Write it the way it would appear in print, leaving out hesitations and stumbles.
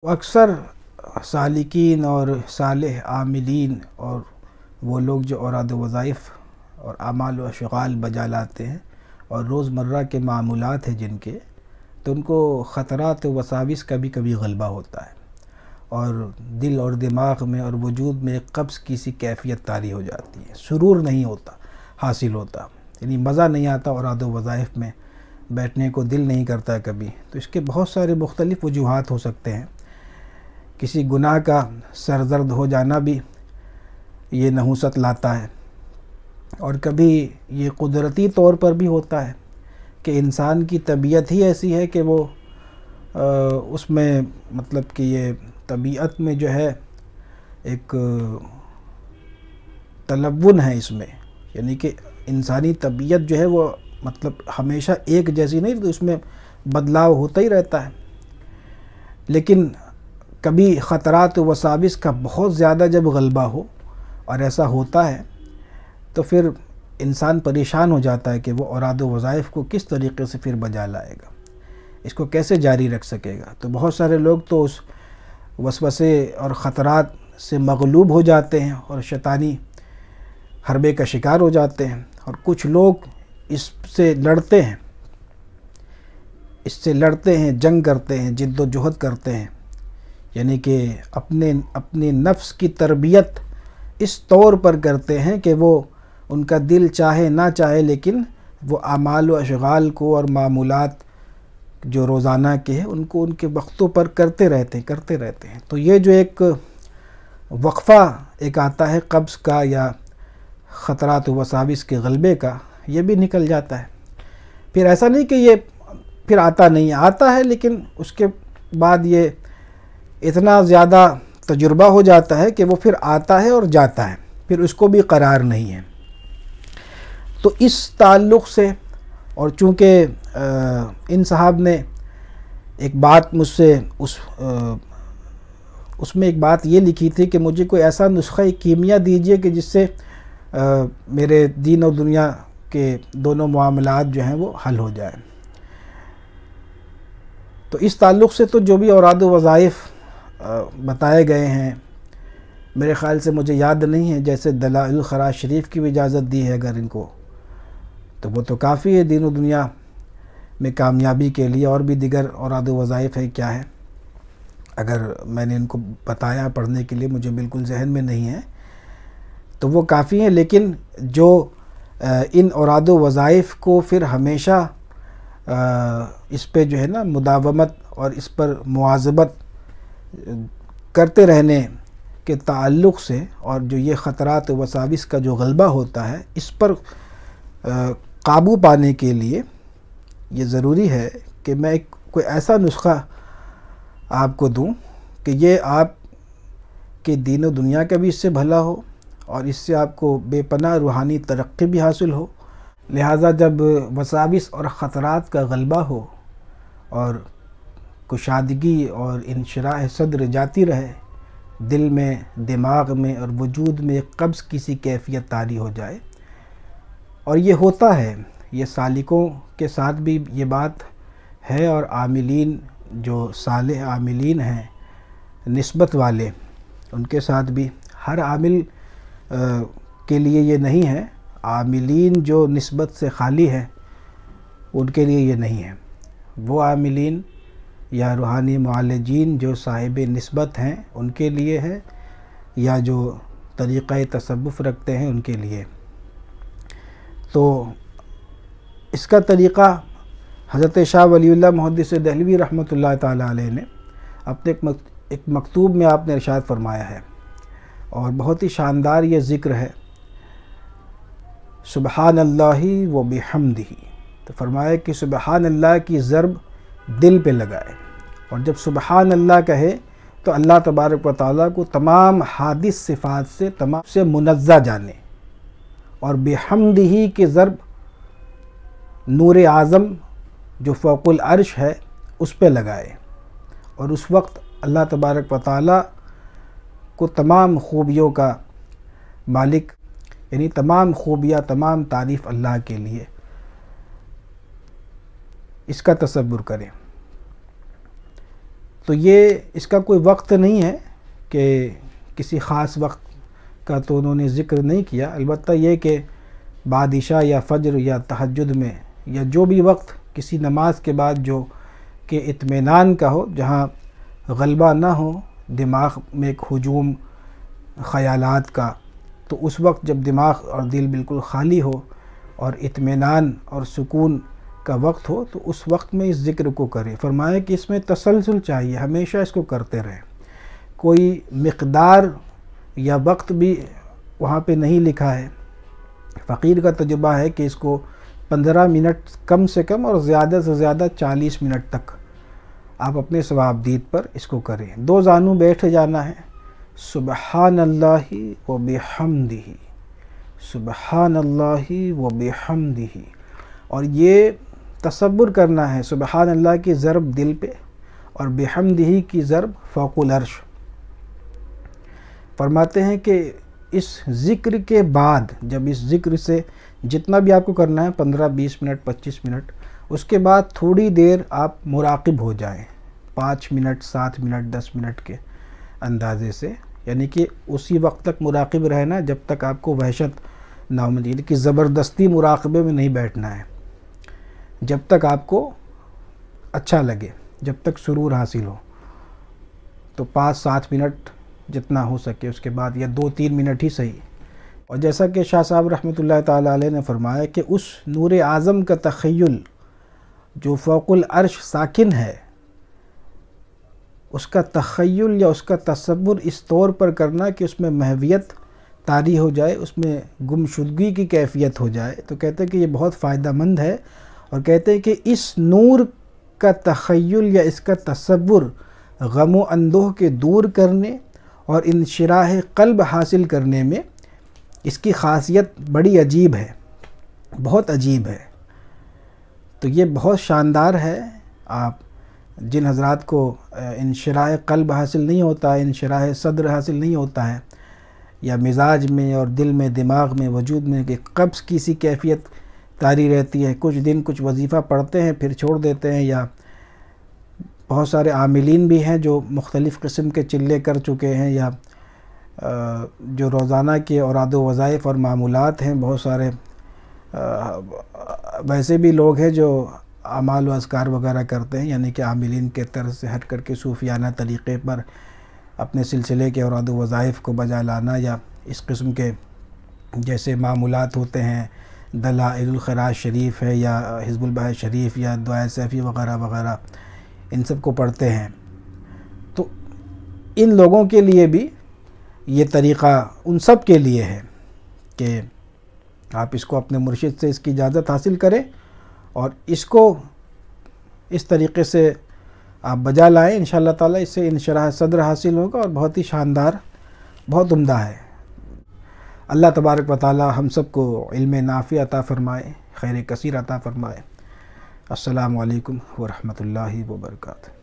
اکثر سالکین اور صالح عاملین اور وہ لوگ جو اوراد و وظائف اور اعمال و اشغال بجا لاتے ہیں اور روزمرہ کے معمولات ہیں جن کے، تو ان کو خطرات و وساوس کا بھی کبھی غلبہ ہوتا ہے اور دل اور دماغ میں اور وجود میں ایک قبض کی سی کیفیت طاری ہو جاتی ہے، سرور نہیں ہوتا حاصل ہوتا، یعنی مزہ نہیں آتا اوراد و وظائف میں، بیٹھنے کو دل نہیں کرتا کبھی۔ تو اس کے بہت سارے مختلف وجوہات ہو سکتے ہیں۔ کسی گناہ کا سرزرد ہو جانا بھی یہ نحوست لاتا ہے، اور کبھی یہ قدرتی طور پر بھی ہوتا ہے کہ انسان کی طبیعت ہی ایسی ہے کہ وہ اس میں مطلب کہ یہ طبیعت میں جو ہے ایک تلون ہے اس میں، یعنی کہ انسانی طبیعت جو ہے وہ مطلب ہمیشہ ایک جیسی نہیں، تو اس میں بدلاؤ ہوتا ہی رہتا ہے۔ لیکن کبھی خطرات و وساوس کا بہت زیادہ جب غلبہ ہو اور ایسا ہوتا ہے تو پھر انسان پریشان ہو جاتا ہے کہ وہ اوراد و وظائف کو کس طریقے سے پھر بجا لائے گا، اس کو کیسے جاری رکھ سکے گا۔ تو بہت سارے لوگ تو اس وسوسے اور خطرات سے مغلوب ہو جاتے ہیں اور شیطانی حربے کا شکار ہو جاتے ہیں، اور کچھ لوگ اس سے لڑتے ہیں، جنگ کرتے ہیں، جد و جہد کرتے ہیں، یعنی کہ اپنے نفس کی تربیت اس طور پر کرتے ہیں کہ وہ ان کا دل چاہے نہ چاہے لیکن وہ اعمال و اشغال کو اور معمولات جو روزانہ کے ہیں ان کو ان کے وقتوں پر کرتے رہتے ہیں۔ تو یہ جو ایک وقفہ ایک آتا ہے قبض کا یا خطرات و وساوس کے غلبے کا، یہ بھی نکل جاتا ہے۔ پھر ایسا نہیں کہ یہ پھر آتا نہیں، آتا ہے، لیکن اس کے بعد یہ اتنا زیادہ تجربہ ہو جاتا ہے کہ وہ پھر آتا ہے اور جاتا ہے، پھر اس کو بھی قرار نہیں ہے۔ تو اس تعلق سے، اور چونکہ ان صاحب نے ایک بات مجھ سے اس میں ایک بات یہ لکھی تھی کہ مجھے کوئی ایسا نسخہ کیمیا دیجئے کہ جس سے میرے دین اور دنیا کے دونوں معاملات جو ہیں وہ حل ہو جائیں۔ تو اس تعلق سے تو جو بھی اوراد و وظائف بتائے گئے ہیں، میرے خیال سے مجھے یاد نہیں ہے، جیسے دلائل الخراج شریف کی بھی اجازت دی ہے اگر ان کو، تو وہ تو کافی ہے دین و دنیا میں کامیابی کے لیے۔ اور بھی دیگر اوراد و وظائف ہے کیا ہے، اگر میں نے ان کو بتایا پڑھنے کے لیے، مجھے بالکل ذہن میں نہیں ہے، تو وہ کافی ہیں۔ لیکن جو ان اوراد و وظائف کو پھر ہمیشہ اس پہ جو ہے نا مداومت اور اس پر مواظبت کرتے رہنے کے تعلق سے، اور جو یہ خطرات و وساوس کا جو غلبہ ہوتا ہے، اس پر قابو پانے کے لیے یہ ضروری ہے کہ میں کوئی ایسا نسخہ آپ کو دوں کہ یہ آپ کے دین و دنیا کا بھی اس سے بھلا ہو اور اس سے آپ کو بے پناہ روحانی ترقی بھی حاصل ہو۔ لہٰذا جب وساوس اور خطرات کا غلبہ ہو اور کشادگی اور انشراح صدر جاتی رہے، دل میں، دماغ میں اور وجود میں ایک قبض کی سی کیفیت طاری ہو جائے، اور یہ ہوتا ہے، یہ سالکوں کے ساتھ بھی یہ بات ہے، اور عاملین جو صالح عاملین ہیں نسبت والے، ان کے ساتھ بھی، ہر عامل کے لیے یہ نہیں ہے، عاملین جو نسبت سے خالی ہے ان کے لیے یہ نہیں ہے، وہ عاملین یا روحانی معالجین جو صاحب نسبت ہیں ان کے لیے ہے، یا جو طریقہ تصوف رکھتے ہیں ان کے لیے۔ تو اس کا طریقہ حضرت شاہ ولی اللہ محدث دہلوی رحمۃ اللہ تعالیٰ علیہ نے اپنے ایک مکتوب میں آپ نے ارشاد فرمایا ہے، اور بہت ہی شاندار یہ ذکر ہے، سبحان اللہ و بحمدہ۔ تو فرمایا کہ سبحان اللہ کی ضرب دل پہ لگائے، اور جب سبحان اللہ کہے تو اللہ تبارک و تعالیٰ کو تمام حادث صفات سے تمام سے منزہ جانے، اور بحمدہ کی ضرب نور اعظم جو فوق العرش ہے اس پہ لگائے، اور اس وقت اللہ تبارک و تعالیٰ کو تمام خوبیوں کا مالک، یعنی تمام خوبیاں، تمام تعریف اللہ کے لیے، اس کا تصور کریں۔ تو یہ اس کا کوئی وقت نہیں ہے کہ کسی خاص وقت کا تو انہوں نے ذکر نہیں کیا، البتہ یہ کہ بعد عشاء یا فجر یا تہجد میں یا جو بھی وقت کسی نماز کے بعد جو کہ اطمینان کا ہو، جہاں غلبہ نہ ہو دماغ میں ایک ہجوم خیالات کا، تو اس وقت جب دماغ اور دل بالکل خالی ہو اور اطمینان اور سکون کا وقت ہو تو اس وقت میں اس ذکر کو کریں۔ فرمایا کہ اس میں تسلسل چاہیے، ہمیشہ اس کو کرتے رہیں۔ کوئی مقدار یا وقت بھی وہاں پہ نہیں لکھا ہے۔ فقیر کا تجربہ ہے کہ اس کو 15 منٹ کم سے کم اور زیادہ سے زیادہ 40 منٹ تک آپ اپنے ثوابدید پر اس کو کریں۔ 2 زانوں بیٹھ جانا ہے، سبحان اللہ و بحمدہ، سبحان اللہ و بحمدہ، اور یہ تصور کرنا ہے سبحان اللہ کی ضرب دل پہ اور بحمدہ کی ضرب فوق العرش۔ فرماتے ہیں کہ اس ذکر کے بعد، جب اس ذکر سے جتنا بھی آپ کو کرنا ہے 15 20 منٹ 25 منٹ، اس کے بعد تھوڑی دیر آپ مراقب ہو جائیں، 5 منٹ 7 منٹ 10 منٹ کے اندازے سے، یعنی کہ اسی وقت تک مراقب رہنا جب تک آپ کو وحشت نہ ہو، یعنی کہ زبردستی مراقبے میں نہیں بیٹھنا ہے، جب تک آپ کو اچھا لگے، جب تک سرور حاصل ہو۔ تو 5-7 منٹ جتنا ہو سکے، اس کے بعد یا 2-3 منٹ ہی صحیح۔ اور جیسا کہ شاہ صاحب رحمۃ اللہ تعالیٰ علیہ نے فرمایا کہ اس نور اعظم کا تخیل جو فوق العرش ساکن ہے، اس کا تخیل یا اس کا تصور اس طور پر کرنا کہ اس میں محویت طاری ہو جائے، اس میں گمشدگی کی کیفیت ہو جائے، تو کہتے ہیں کہ یہ بہت فائدہ مند ہے، اور کہتے ہیں کہ اس نور کا تخیل یا اس کا تصور غم و اندوہ کے دور کرنے اور انشراح قلب حاصل کرنے میں اس کی خاصیت بڑی عجیب ہے، بہت عجیب ہے۔ تو یہ بہت شاندار ہے۔ آپ جن حضرات کو انشراح قلب حاصل نہیں ہوتا ہے، انشراح صدر حاصل نہیں ہوتا ہے، یا مزاج میں اور دل میں دماغ میں وجود میں کہ قبض کی سی کیفیت طاری رہتی ہے، کچھ دن کچھ وظیفہ پڑھتے ہیں پھر چھوڑ دیتے ہیں، یا بہت سارے عاملین بھی ہیں جو مختلف قسم کے چلے کر چکے ہیں، یا جو روزانہ کے اوراد و وظائف اور معمولات ہیں، بہت سارے ویسے بھی لوگ ہیں جو اعمال و اذکار وغیرہ کرتے ہیں، یعنی کہ عاملین کے طرز سے ہٹ کر کے صوفیانہ طریقے پر اپنے سلسلے کے اوراد و وظائف کو بجا لانا، یا اس قسم کے جیسے معمولات ہوتے ہیں، دلائل الخراج شریف ہے یا حزب البحر شریف یا دعائے سیفی وغیرہ وغیرہ، ان سب کو پڑھتے ہیں۔ تو ان لوگوں کے لیے بھی یہ طریقہ ان سب کے لیے ہے کہ آپ اس کو اپنے مرشد سے اس کی اجازت حاصل کریں اور اس کو اس طریقے سے آپ بجا لائیں، انشاءاللہ تعالی اس سے انشراح صدر حاصل ہوگا اور بہت ہی شاندار، بہت عمدہ ہے۔ اللہ تبارک و تعالی ہم سب کو علم نافع عطا فرمائے، خیر کثیر عطا فرمائے۔ السلام علیکم ورحمۃ اللہ وبرکاتہ۔